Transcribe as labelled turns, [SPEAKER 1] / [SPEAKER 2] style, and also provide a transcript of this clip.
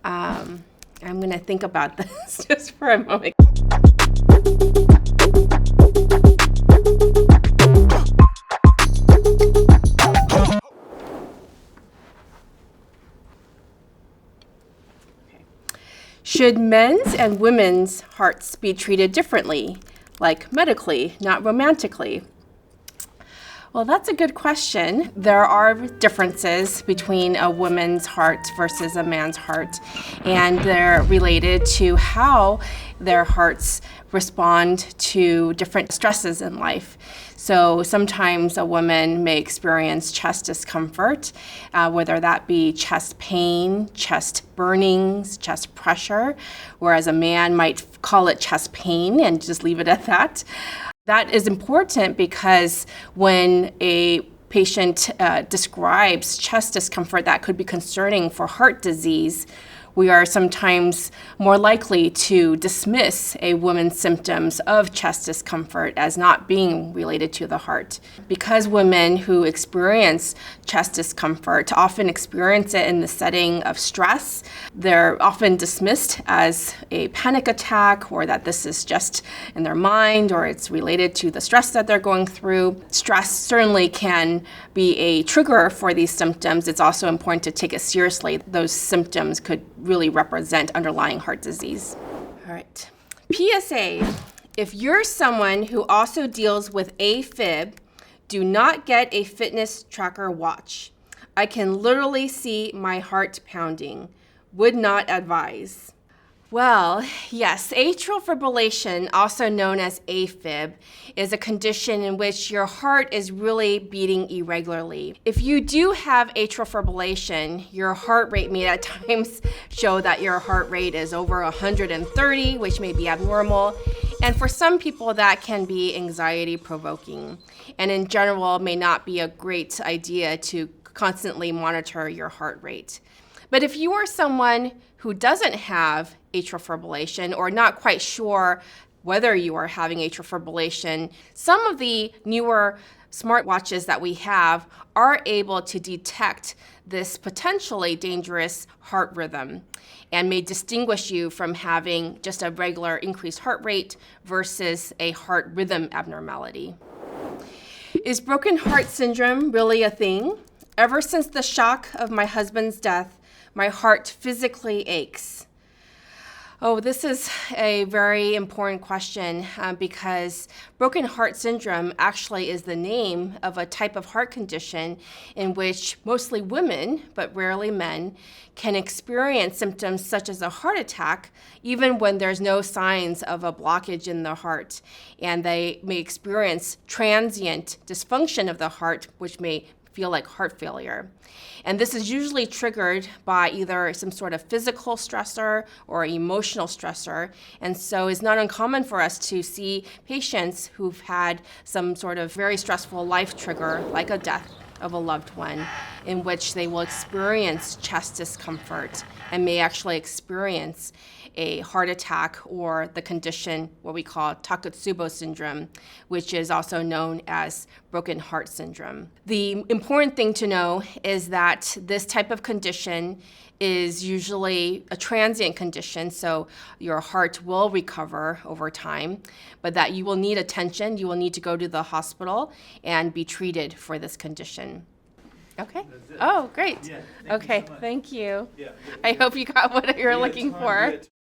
[SPEAKER 1] I'm going to think about this just for a moment. Should men's and women's hearts be treated differently, like medically, not romantically? Well, that's a good question. There are differences between a woman's heart versus a man's heart, and they're related to how their hearts respond to different stresses in life. So sometimes a woman may experience chest discomfort, whether that be chest pain, chest burnings, chest pressure, whereas a man might call it chest pain and just leave it at that. That is important because when a patient describes chest discomfort that could be concerning for heart disease, we are sometimes more likely to dismiss a woman's symptoms of chest discomfort as not being related to the heart. Because women who experience chest discomfort often experience it in the setting of stress, they're often dismissed as a panic attack, or that this is just in their mind, or it's related to the stress that they're going through. Stress certainly can be a trigger for these symptoms. It's also important to take it seriously. Those symptoms could really represent underlying heart disease. All right. PSA, if you're someone who also deals with AFib, do not get a fitness tracker watch. I can literally see my heart pounding. Would not advise. Well, yes, atrial fibrillation, also known as AFib, is a condition in which your heart is really beating irregularly. If you do have atrial fibrillation, your heart rate may at times show that your heart rate is over 130, which may be abnormal. And for some people, that can be anxiety provoking. And in general, may not be a great idea to constantly monitor your heart rate. But if you are someone who doesn't have atrial fibrillation or not quite sure whether you are having atrial fibrillation, some of the newer smartwatches that we have are able to detect this potentially dangerous heart rhythm and may distinguish you from having just a regular increased heart rate versus a heart rhythm abnormality. Is broken heart syndrome really a thing? Ever since the shock of my husband's death, my heart physically aches. Oh, this is a very important question because broken heart syndrome actually is the name of a type of heart condition in which mostly women, but rarely men, can experience symptoms such as a heart attack even when there's no signs of a blockage in the heart. And they may experience transient dysfunction of the heart, which may feel like heart failure. And this is usually triggered by either some sort of physical stressor or emotional stressor. And so it's not uncommon for us to see patients who've had some sort of very stressful life trigger, like a death of a loved one, in which they will experience chest discomfort and may actually experience a heart attack or the condition what we call Takotsubo syndrome, which is also known as broken heart syndrome. The important thing to know is that this type of condition is usually a transient condition, so your heart will recover over time, but that you will need attention, you will need to go to the hospital and be treated for this condition. Okay. Oh, great.
[SPEAKER 2] Yeah,
[SPEAKER 1] okay,
[SPEAKER 2] so
[SPEAKER 1] thank you.
[SPEAKER 2] Yeah,
[SPEAKER 1] I hope you got what you're looking for.